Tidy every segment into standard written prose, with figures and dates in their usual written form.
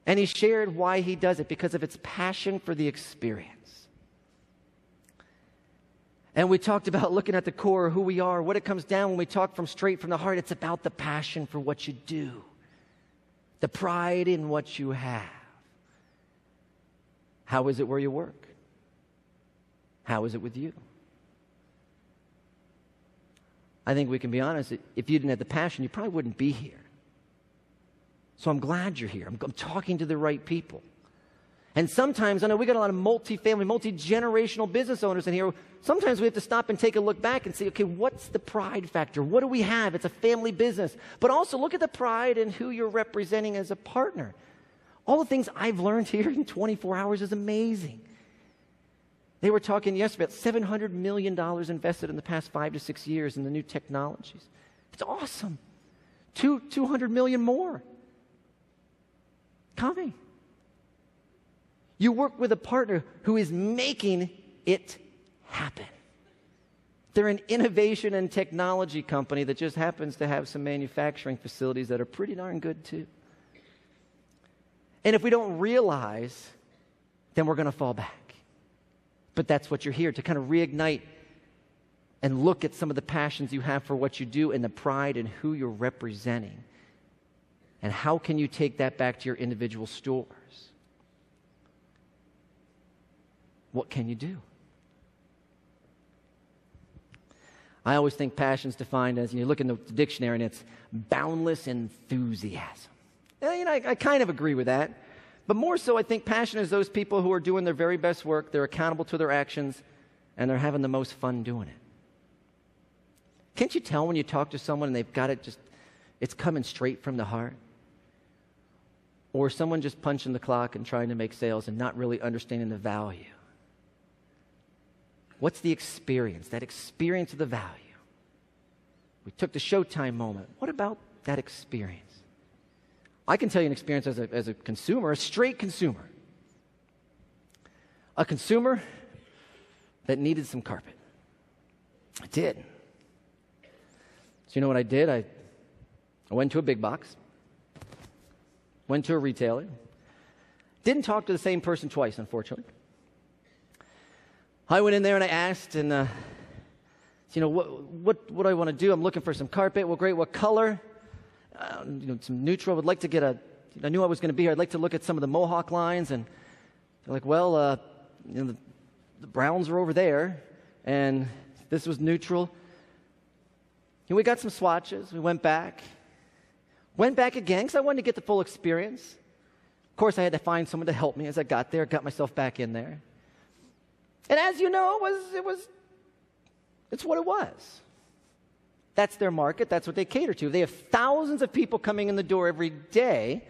And he shared why he does it, because of its passion for the experience. And we talked about looking at the core of who we are, what it comes down when we talk from straight from the heart. It's about the passion for what you do, the pride in what you have. How is it where you work? How is it with you? I think we can be honest. If you didn't have the passion, you probably wouldn't be here. So I'm glad you're here. I'm talking to the right people. And sometimes, I know we got a lot of multi-family, multi-generational business owners in here. Sometimes we have to stop and take a look back and say, okay, what's the pride factor? What do we have? It's a family business. But also look at the pride in who you're representing as a partner. All the things I've learned here in 24 hours is amazing. They were talking yesterday about $700 million invested in the past 5 to 6 years in the new technologies. It's awesome. 200 million more coming. You work with a partner who is making it happen. They're an innovation and technology company that just happens to have some manufacturing facilities that are pretty darn good too. And if we don't realize, then we're going to fall back. But that's what you're here, to kind of reignite and look at some of the passions you have for what you do and the pride in who you're representing. And how can you take that back to your individual stores? What can you do? I always think passion is defined as, you look in the dictionary and it's boundless enthusiasm. And, I kind of agree with that. But more so, I think passion is those people who are doing their very best work, they're accountable to their actions, and they're having the most fun doing it. Can't you tell when you talk to someone and they've got it it's coming straight from the heart? Or someone just punching the clock and trying to make sales and not really understanding the value. What's the experience? That experience of the value. We took the Showtime moment. What about that experience? I can tell you an experience as a consumer, a straight consumer. A consumer that needed some carpet. I did. So you know what I did? I went to a big box. Went to a retailer. Didn't talk to the same person twice, unfortunately. I went in there and I asked, and what do I want to do? I'm looking for some carpet. Well, great. What color? Some neutral. Would like to get I knew I was going to be here. I'd like to look at some of the Mohawk lines, and they're like, well, the browns are over there, and this was neutral. And we got some swatches. We went back again because I wanted to get the full experience. Of course, I had to find someone to help me as I got there. Got myself back in there, and as you know, it's what it was. That's their market. That's what they cater to. They have thousands of people coming in the door every day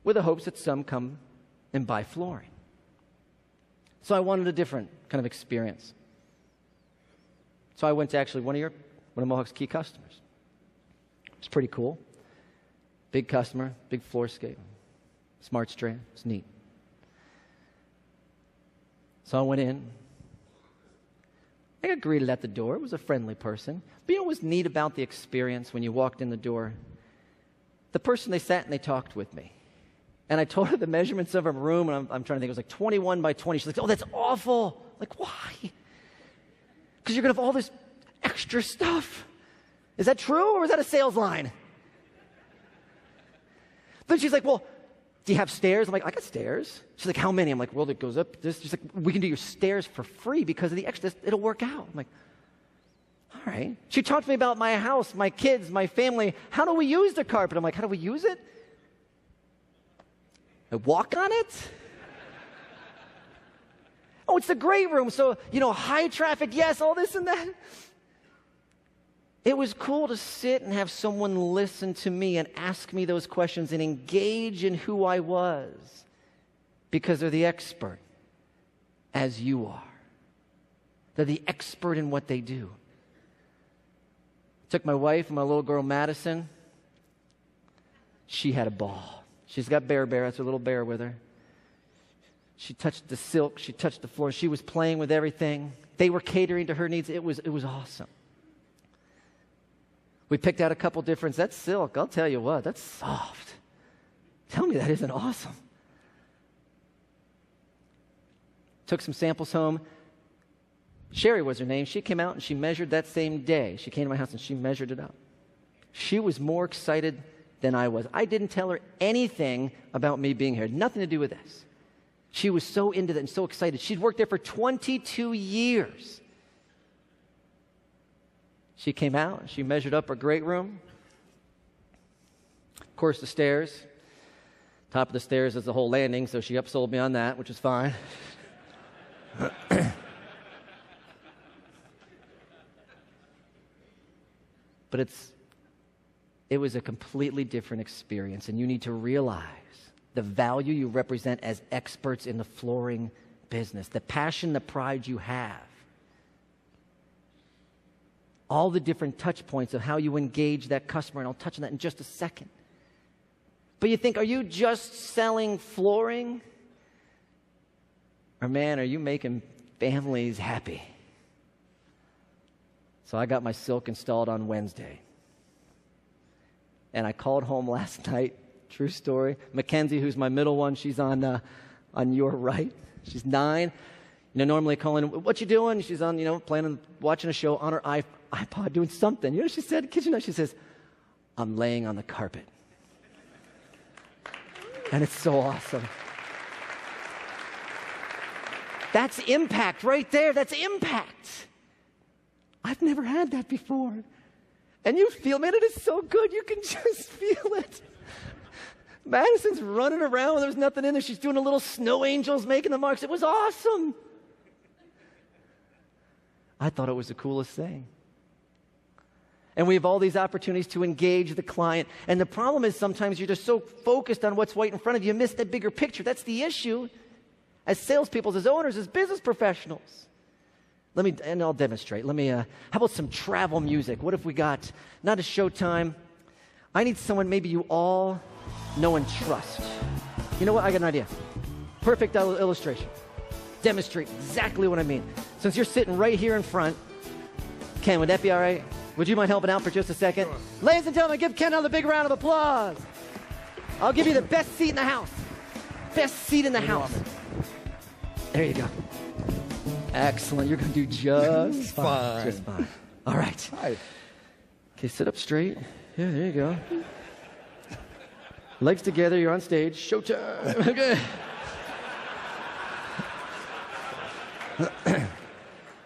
with the hopes that some come and buy flooring. So I wanted a different kind of experience. So I went to actually one of Mohawk's key customers. It's pretty cool. Big customer, big floorscape, smart strand. It's neat. So I went in. I got greeted at the door. It was a friendly person. But you know what was neat about the experience when you walked in the door? The person, they sat and they talked with me. And I told her the measurements of her room, and I'm trying to think, it was like 21 by 20. She's like, oh, that's awful. Like, why? Because you're going to have all this extra stuff. Is that true, or is that a sales line? Then she's like, well, do you have stairs? I'm like, I got stairs. She's like, how many? I'm like, well, it goes up this. She's like, we can do your stairs for free because of the extra. It'll work out. I'm like, all right. She talked to me about my house, my kids, my family. How do we use the carpet? I'm like, how do we use it? I walk on it? Oh, it's the great room. So, high traffic, yes, all this and that. It was cool to sit and have someone listen to me and ask me those questions and engage in who I was, because they're the expert, as you are. They're the expert in what they do. Took my wife and my little girl, Madison. She had a ball. She's got Bear. That's her little bear with her. She touched the silk. She touched the floor. She was playing with everything. They were catering to her needs. It was awesome. We picked out a couple different. That's silk. I'll tell you what. That's soft. Tell me that isn't awesome. Took some samples home. Sherry was her name. She came out and she measured that same day. She came to my house and she measured it up. She was more excited than I was. I didn't tell her anything about me being here. Nothing to do with this. She was so into that and so excited. She'd worked there for 22 years. She came out. She measured up her great room. Of course, the stairs. Top of the stairs is the whole landing, so she upsold me on that, which is fine. But it was a completely different experience, and you need to realize the value you represent as experts in the flooring business, the passion, the pride you have, all the different touch points of how you engage that customer, and I'll touch on that in just a second. But you think, are you just selling flooring? Or man, are you making families happy? So I got my silk installed on Wednesday. And I called home last night. True story. Mackenzie, who's my middle one, she's on your right. She's 9. Normally I call in, what you doing? She's on, playing, watching a show on her iPod, doing something. You know what she said? Kid you not, she says, I'm laying on the carpet. And it's so awesome. That's impact right there. That's impact. I've never had that before. And you feel, man, it is so good. You can just feel it. Madison's running around. There's nothing in there. She's doing a little snow angels, making the marks. It was awesome. I thought it was the coolest thing. And we have all these opportunities to engage the client. And the problem is sometimes you're just so focused on what's right in front of you, you miss that bigger picture. That's the issue. As salespeople, as owners, as business professionals. And I'll demonstrate. How about some travel music? What if we got, not a showtime. I need someone maybe you all know and trust. You know what? I got an idea. Perfect illustration. Demonstrate exactly what I mean. Since you're sitting right here in front, Ken, would that be all right? Would you mind helping out for just a second? Sure. Ladies and gentlemen, give Ken another big round of applause. I'll give you the best seat in the house. Best seat in the house. There you go. Excellent. You're going to do just fine. Just fine. All right. Hi. Okay, sit up straight. Yeah, there you go. Legs together. You're on stage. Showtime. Okay.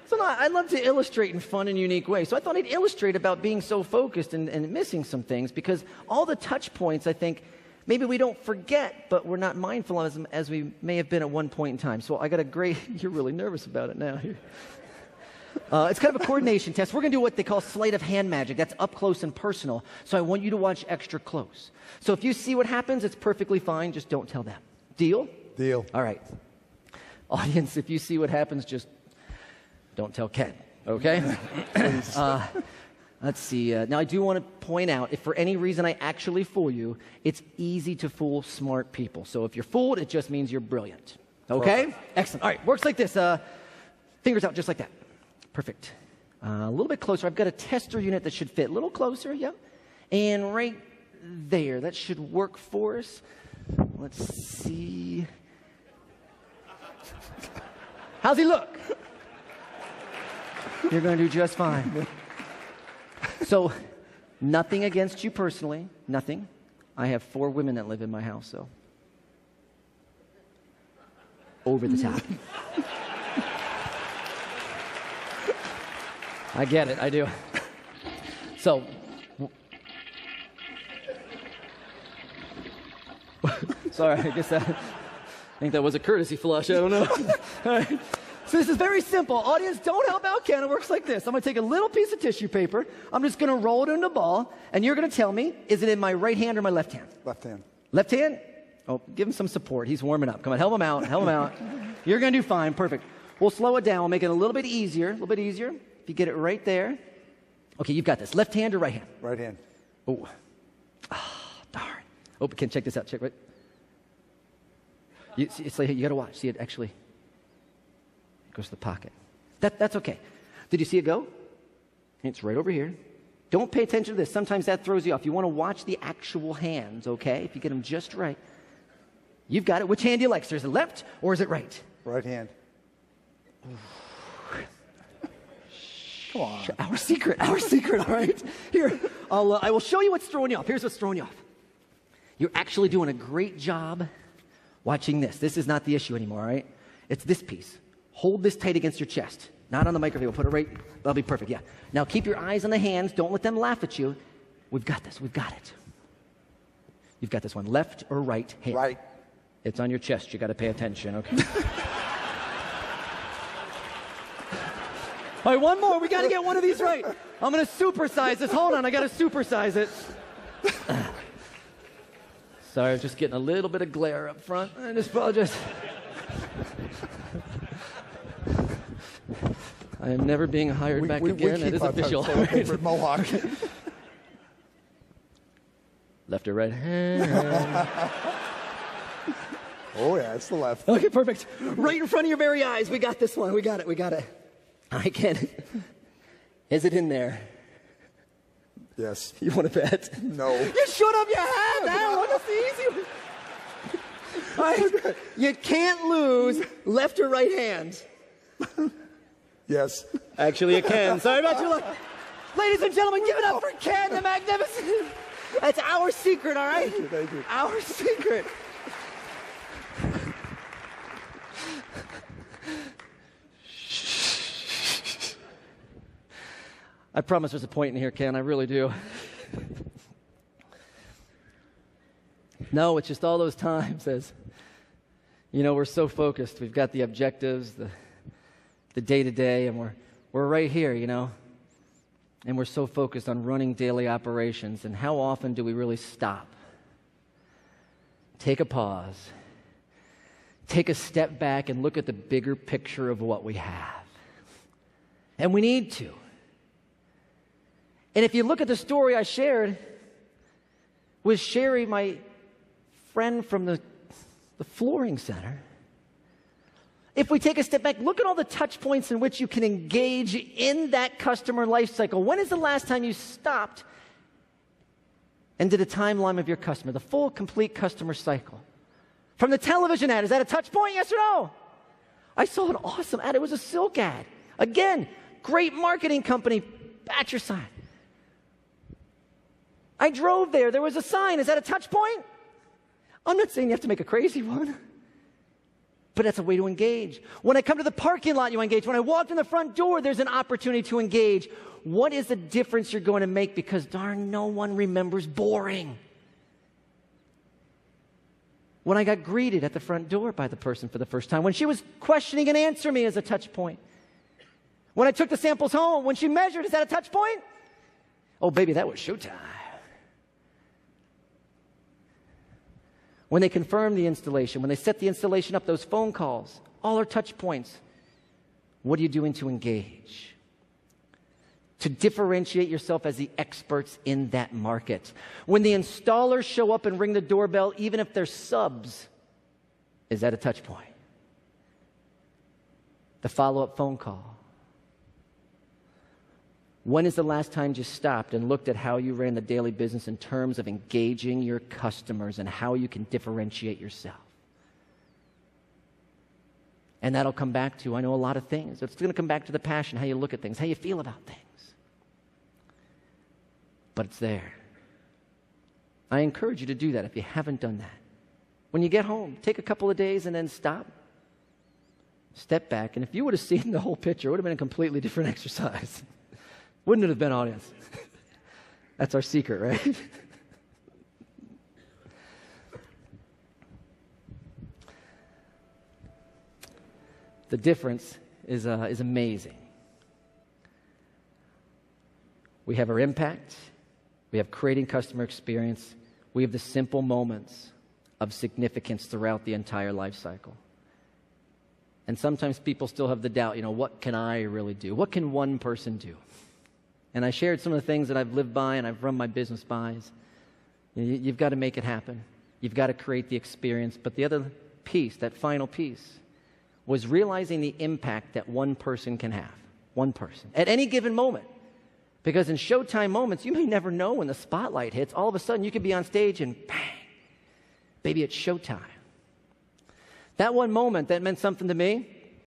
So I love to illustrate in fun and unique ways. So I thought I'd illustrate about being so focused and missing some things, because all the touch points, I think, maybe we don't forget, but we're not mindful of them as we may have been at one point in time. So I got a great, you're really nervous about it now. It's kind of a coordination test. We're going to do what they call sleight of hand magic. That's up close and personal. So I want you to watch extra close. So if you see what happens, it's perfectly fine. Just don't tell them. Deal? Deal. All right. Audience, if you see what happens, just don't tell Ken. Okay? Please. Let's see. Now, I do want to point out, if for any reason I actually fool you, it's easy to fool smart people. So if you're fooled, it just means you're brilliant. Okay? Perfect. Excellent. All right. Works like this. Fingers out just like that. Perfect. A little bit closer. I've got a tester unit that should fit. A little closer. Yep. And right there. That should work for us. Let's see. How's he look? You're going to do just fine. So, nothing against you personally. Nothing. I have 4 women that live in my house, so. Over the top. I get it. I do. So. Sorry, I think that was a courtesy flush. I don't know. All right. So this is very simple. Audience, don't help out Ken. It works like this. I'm going to take a little piece of tissue paper. I'm just going to roll it into a ball, and you're going to tell me, is it in my right hand or my left hand? Left hand. Left hand? Oh, give him some support. He's warming up. Come on, help him out. Help him out. You're going to do fine. Perfect. We'll slow it down. We'll make it a little bit easier. A little bit easier. If you get it right there. Okay, you've got this. Left hand or right hand? Right hand. Oh. Darn. Oh, Ken, check this out. Check right. It's like, you got to watch. See it actually. It goes to the pocket. That's okay. Did you see it go? It's right over here. Don't pay attention to this. Sometimes that throws you off. You want to watch the actual hands, okay? If you get them just right. You've got it. Which hand do you like, sir? Is it left or is it right? Right hand. Come on. Our secret, all right? Here, I will show you what's throwing you off. Here's what's throwing you off. You're actually doing a great job watching this. This is not the issue anymore, all right? It's this piece. Hold this tight against your chest. Not on the microphone. We'll put it right. That'll be perfect, yeah. Now keep your eyes on the hands. Don't let them laugh at you. We've got this. We've got it. You've got this one. Left or right hand? Right. It's on your chest. You got to pay attention, okay? All right, one more. We got to get one of these right. I'm going to supersize this. Hold on. I got to supersize it. Sorry, I'm just getting a little bit of glare up front. I just apologize. I am never being hired back again. It is official. Favorite Mohawk. Left or right hand? Oh, yeah, it's the left. Okay, perfect. Right in front of your very eyes. We got this one. We got it. We got it. I can. Is it in there? Yes. You want to bet? No. You shut up your head. That was easy. Right. You can't lose left or right hand. Yes. Actually, you can. Sorry about your luck. Ladies and gentlemen, give it up for Ken the Magnificent. That's our secret, all right? Thank you. Our secret. I promise there's a point in here, Ken. I really do. No, it's just all those times as, we're so focused. We've got the objectives, the day-to-day, and we're right here, and we're so focused on running daily operations. And how often do we really stop? Take a pause. Take a step back and look at the bigger picture of what we have. And we need to. And if you look at the story I shared with Sherry, my friend from the flooring center, if we take a step back, look at all the touch points in which you can engage in that customer life cycle. When is the last time you stopped and did a timeline of your customer, the full, complete customer cycle? From the television ad, is that a touch point, yes or no? I saw an awesome ad. It was a silk ad. Again, great marketing company at your side. I drove there. There was a sign. Is that a touch point? I'm not saying you have to make a crazy one, but that's a way to engage. When I come to the parking lot, you engage. When I walked in the front door, there's an opportunity to engage. What is the difference you're going to make? Because darn, no one remembers boring. When I got greeted at the front door by the person for the first time, when she was questioning and answering me as a touch point. When I took the samples home, when she measured, is that a touch point? Oh, baby, that was showtime. When they confirmed the installation, when they set the installation up, those phone calls, all are touch points. What are you doing to engage? To differentiate yourself as the experts in that market. When the installers show up and ring the doorbell, even if they're subs, is that a touch point? The follow-up phone call. When is the last time you stopped and looked at how you ran the daily business in terms of engaging your customers and how you can differentiate yourself? And that'll come back to, I know, a lot of things. It's going to come back to the passion, how you look at things, how you feel about things. But it's there. I encourage you to do that if you haven't done that. When you get home, take a couple of days and then stop. Step back. And if you would have seen the whole picture, it would have been a completely different exercise. Wouldn't it have been, audience? That's our secret, right? The difference is amazing. We have our impact. We have creating customer experience. We have the simple moments of significance throughout the entire life cycle. And sometimes people still have the doubt, what can I really do? What can one person do? And I shared some of the things that I've lived by and I've run my business by. You've got to make it happen. You've got to create the experience. But the other piece, that final piece, was realizing the impact that one person can have. One person. At any given moment. Because in showtime moments, you may never know when the spotlight hits. All of a sudden, you could be on stage and bang, baby, it's showtime. That one moment that meant something to me,